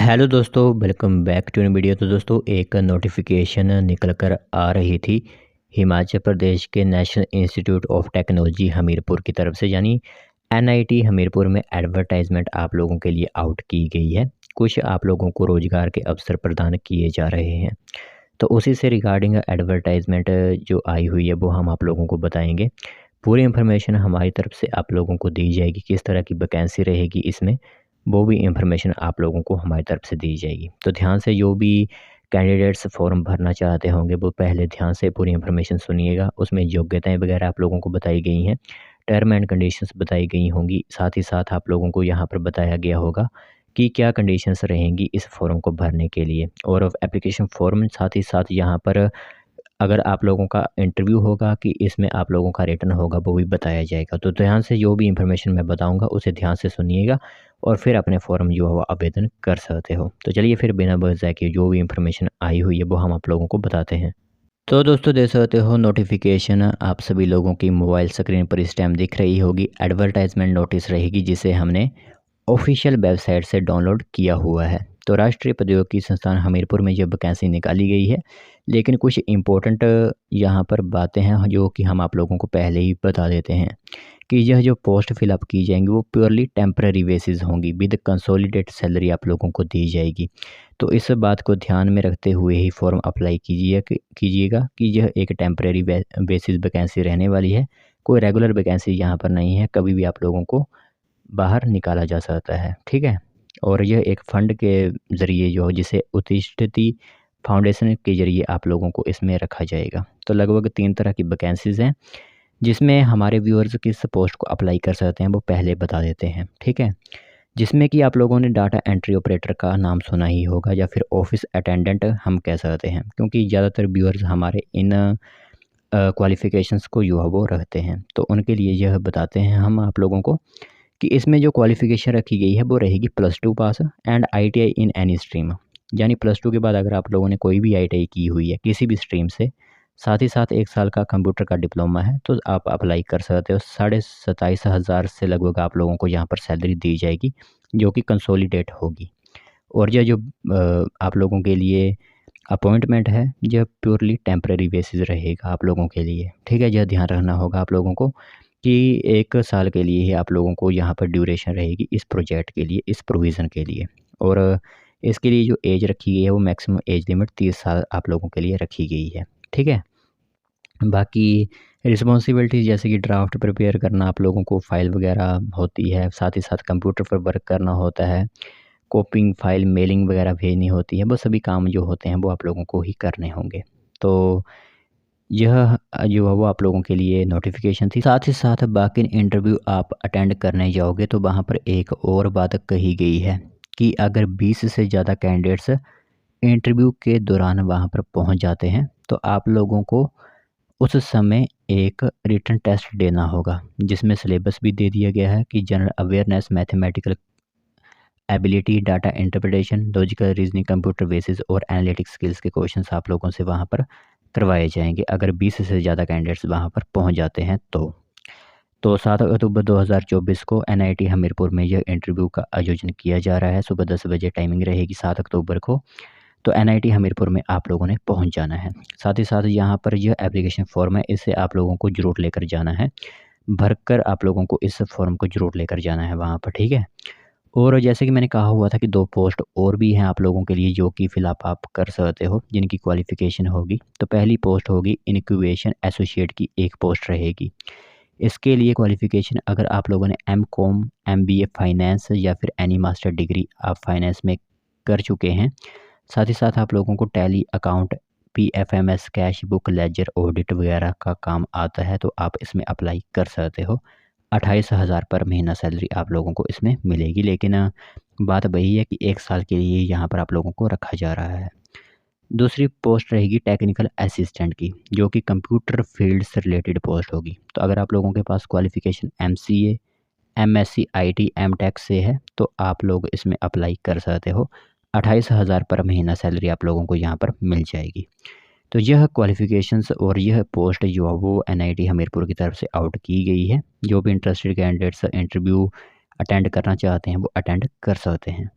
Hello दोस्तों, welcome back to new video. तो दोस्तों एक नोटिफिकेशन निकल कर आ रही थी हिमाचल प्रदेश के national institute of technology Hamirpur की तरफ से, यानी एनआईटी हमीरपुर में एडवर्टाइजमेंट आप लोगों के लिए आउट की गई है। कुछ आप लोगों को रोज़गार के अवसर प्रदान किए जा रहे हैं, तो उसी से रिगार्डिंग एडवर्टाइजमेंट जो आई हुई है वो हम आप लोगों को बताएंगे। पूरी इन्फॉर्मेशन हमारी तरफ से आप लोगों को दी जाएगी, किस तरह की वैकेंसी रहेगी इसमें, वो भी इन्फॉर्मेशन आप लोगों को हमारी तरफ से दी जाएगी। तो ध्यान से जो भी कैंडिडेट्स फॉर्म भरना चाहते होंगे वो पहले ध्यान से पूरी इन्फॉर्मेशन सुनिएगा। उसमें योग्यताएं वगैरह आप लोगों को बताई गई हैं, टर्म एंड कंडीशंस बताई गई होंगी। साथ ही साथ आप लोगों को यहाँ पर बताया गया होगा कि क्या कंडीशंस रहेंगी इस फॉर्म को भरने के लिए, और एप्लीकेशन फॉर्म साथ ही साथ यहाँ पर अगर आप लोगों का इंटरव्यू होगा कि इसमें आप लोगों का रिटर्न होगा वो भी बताया जाएगा। तो ध्यान से जो भी इन्फॉर्मेशन मैं बताऊंगा उसे ध्यान से सुनिएगा और फिर अपने फॉर्म जो है वो आवेदन कर सकते हो। तो चलिए फिर बिना वजह के जो भी इन्फॉर्मेशन आई हुई है वो हम आप लोगों को बताते हैं। तो दोस्तों देख सकते हो नोटिफिकेशन आप सभी लोगों की मोबाइल स्क्रीन पर इस टाइम दिख रही होगी। एडवर्टाइजमेंट नोटिस रहेगी जिसे हमने ऑफिशियल वेबसाइट से डाउनलोड किया हुआ है। तो राष्ट्रीय प्रौद्योगिकी संस्थान हमीरपुर में जब वैकेंसी निकाली गई है, लेकिन कुछ इम्पोर्टेंट यहाँ पर बातें हैं जो कि हम आप लोगों को पहले ही बता देते हैं कि यह जो पोस्ट फिलअप की जाएंगी वो प्योरली टेम्पररी बेसिस होंगी, विद कंसोलिडेट सैलरी आप लोगों को दी जाएगी। तो इस बात को ध्यान में रखते हुए ही फॉर्म अप्लाई कीजिएगा कि यह एक टेम्पररी बेसिस वैकेंसी रहने वाली है। कोई रेगुलर वैकेंसी यहाँ पर नहीं है, कभी भी आप लोगों को बाहर निकाला जा सकता है, ठीक है। और यह एक फ़ंड के ज़रिए जो जिसे उत्तिष्ठति फाउंडेशन के ज़रिए आप लोगों को इसमें रखा जाएगा। तो लगभग 3 तरह की वैकेंसीज़ हैं जिसमें हमारे व्यूअर्स किस पोस्ट को अप्लाई कर सकते हैं वो पहले बता देते हैं, ठीक है। जिसमें कि आप लोगों ने डाटा एंट्री ऑपरेटर का नाम सुना ही होगा या फिर ऑफिस अटेंडेंट हम कह सकते हैं, क्योंकि ज़्यादातर व्यूअर्स हमारे इन क्वालिफ़िकेशंस को जो है वो रखते हैं। तो उनके लिए यह बताते हैं हम आप लोगों को कि इसमें जो क्वालिफ़िकेशन रखी गई है वो रहेगी +2 पास and ITI in any stream. यानी +2 के बाद अगर आप लोगों ने कोई भी आईटीआई की हुई है किसी भी स्ट्रीम से, साथ ही साथ 1 साल का कंप्यूटर का डिप्लोमा है, तो आप अप्लाई कर सकते हो। 27,500 से लगभग आप लोगों को यहाँ पर सैलरी दी जाएगी जो कि कंसोलिडेट होगी। और यह जो आप लोगों के लिए अपॉइंटमेंट है यह प्योरली टेम्पररी बेसिस रहेगा आप लोगों के लिए, ठीक है। यह ध्यान रखना होगा आप लोगों को कि 1 साल के लिए ही आप लोगों को यहाँ पर ड्यूरेशन रहेगी इस प्रोजेक्ट के लिए, इस प्रोविज़न के लिए। और इसके लिए जो एज रखी गई है वो मैक्सिमम एज लिमिट 30 साल आप लोगों के लिए रखी गई है, ठीक है। बाकी रिस्पॉन्सिबिलिटीज़ जैसे कि ड्राफ्ट प्रिपेयर करना आप लोगों को, फ़ाइल वगैरह होती है, साथ ही साथ कंप्यूटर पर वर्क करना होता है, कॉपिंग, फ़ाइल, मेलिंग वगैरह भेजनी होती है। वो सभी काम जो होते हैं वो आप लोगों को ही करने होंगे। तो यह जो है वो आप लोगों के लिए नोटिफिकेशन थी। साथ ही साथ बाकी इंटरव्यू आप अटेंड करने जाओगे तो वहाँ पर एक और बात कही गई है कि अगर 20 से ज़्यादा कैंडिडेट्स इंटरव्यू के दौरान वहाँ पर पहुँच जाते हैं तो आप लोगों को उस समय एक रिटन टेस्ट देना होगा, जिसमें सिलेबस भी दे दिया गया है कि general awareness, mathematical ability, data interpretation, logical reasoning, computer basis और एनालिटिक्स स्किल्स के क्वेश्चंस आप लोगों से वहाँ पर करवाए जाएंगे अगर 20 से ज़्यादा कैंडिडेट्स वहाँ पर पहुँच जाते हैं तो 7 अक्टूबर 2024 को एनआईटी हमीरपुर में यह इंटरव्यू का आयोजन किया जा रहा है। सुबह 10 बजे टाइमिंग रहेगी 7 अक्टूबर को। तो एनआईटी हमीरपुर में आप लोगों ने पहुंच जाना है। साथ ही साथ यहाँ पर यह एप्लीकेशन फॉर्म है, इसे आप लोगों को ज़रूर लेकर जाना है। भरकर आप लोगों को इस फॉर्म को ज़रूर लेकर जाना है वहाँ पर, ठीक है। और जैसे कि मैंने कहा हुआ था कि 2 पोस्ट और भी हैं आप लोगों के लिए जो कि फ़िल आप कर सकते हो, जिनकी क्वालिफ़िकेशन होगी। तो पहली पोस्ट होगी इनक्यूबेशन एसोसिएट की, एक पोस्ट रहेगी। इसके लिए क्वालिफ़िकेशन अगर आप लोगों ने एमकॉम, एमबीए फाइनेंस या फिर एनी मास्टर डिग्री आप फाइनेंस में कर चुके हैं, साथ ही साथ आप लोगों को Tally, account, PFMS, cash book, ledger, audit वगैरह का काम आता है तो आप इसमें अप्लाई कर सकते हो। 28,000 पर महीना सैलरी आप लोगों को इसमें मिलेगी, लेकिन बात वही है कि 1 साल के लिए यहाँ पर आप लोगों को रखा जा रहा है। दूसरी पोस्ट रहेगी टेक्निकल असिस्टेंट की, जो कि कंप्यूटर फील्ड से रिलेटेड पोस्ट होगी। तो अगर आप लोगों के पास qualification MCA, MSc IT, MTech से है तो आप लोग इसमें अप्लाई कर सकते हो। 28,000 पर महीना सैलरी आप लोगों को यहाँ पर मिल जाएगी। तो यह क्वालिफ़िकेशंस और यह पोस्ट जो है वो एनआईटी हमीरपुर की तरफ से आउट की गई है। जो भी इंटरेस्टेड कैंडिडेट्स इंटरव्यू अटेंड करना चाहते हैं वो अटेंड कर सकते हैं।